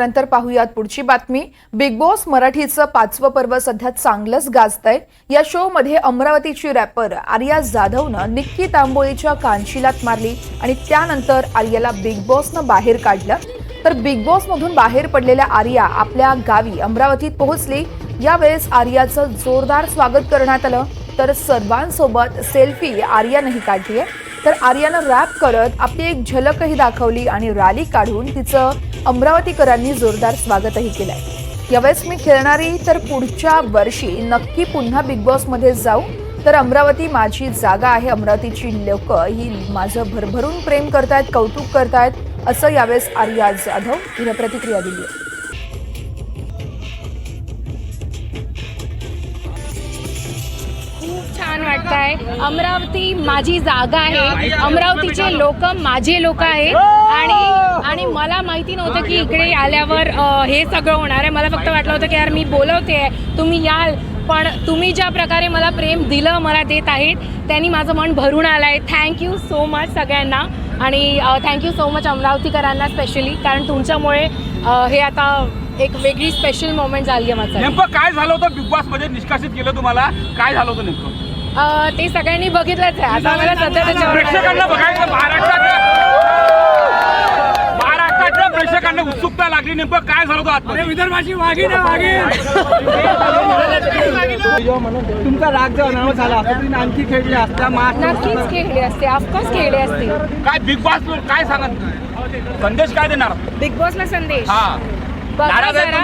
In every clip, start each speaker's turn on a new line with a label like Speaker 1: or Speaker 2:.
Speaker 1: नंतर पाहूयात पुढची बातमी। बिग बॉस मराठीचं 5वं पर्व सध्या चांगलंच गाजतंय। या शो मध्ये अमरावतीची रॅपर आर्या जाधवनं निक्की तांबोळीच्या कानशिलात मारली आणि त्यानंतर आर्याला बिग बॉसनं बाहेर काढलं। तर बिग बॉस मधून बाहेर पडलेल्या आर्या आपल्या गावी अमरावतीत पोहोचली। यावेळेस आर्याचं जोरदार स्वागत करण्यात आलं। तर सर्वांसोबत सेल्फी आर्यानंही काढली आहे। तर आर्यानं रॅप करत आपली एक झलकही दाखवली आणि रॅली काढून तिचं अमरावतीकरांनी जोरदार स्वागतही केलंय। यावेळेस मी खेळणारी तर पुढच्या वर्षी नक्की पुन्हा बिग बॉस मध्ये जाऊ। तर अमरावती माझी जागा आहे। अमरावतीची लोक ही माझं भरभरून प्रेम करतायत, कौतुक करतायत असं यावेळेस आर्या जाधव हिने प्रतिक्रिया दिली आहे।
Speaker 2: छान वाटतंय। अमरावती माझी जागा आहे, अमरावतीचे लोक माझे लोक आहे आणि मला माहिती नव्हतं की इकडे आल्यावर हे सगळं होणार आहे। मला फक्त वाटलं होतं की यार मी बोलवते तुम्ही याल, पण तुम्ही ज्या प्रकारे मला प्रेम दिलं, मला देत आहेत, त्यांनी माझं मन भरून आलंय। थँक्यू सो मच सगळ्यांना आणि थँक्यू सो मच अमरावतीकरांना स्पेशली, कारण तुमच्यामुळे हे आता एक वेगळी स्पेशल मोमेंट झाली आहे माझं।
Speaker 3: नेमकं काय झालं होतं बिग बॉस मध्ये निष्कासित केलं तुम्हाला, काय झालं होतं नेमकं?
Speaker 2: ते सगळ्यांनी बघितलंच आहे। आता मला सध्या
Speaker 3: प्रेक्षकांना बघायचं, महाराष्ट्राच्या प्रेक्षकांना उत्सुकता लागली, नेमकं काय झालं होतं आतमध्ये?
Speaker 4: विदर्भाची वाघीण तुमचा राग जो अनावत झाला असता तुम्ही आणखी खेळले असता?
Speaker 2: नक्कीच खेळले असते, ऑफकोर्स खेळले असते।
Speaker 3: काय बिग बॉस काय सांगत, संदेश काय देणार
Speaker 2: बिग बॉसला संदेश
Speaker 3: हा
Speaker 2: बघा जरा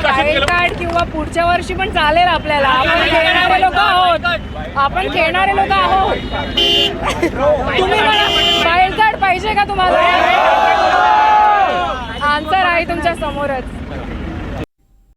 Speaker 2: वाईल्ड कार्ड किंवा पुढच्या वर्षी पण चालेल आपल्याला। आपण खेळणारे लोक आहोत, तुम्ही मला वाईल्ड कार्ड पाहिजे का तुम्हाला? आन्सर आहे तुमच्या समोरच।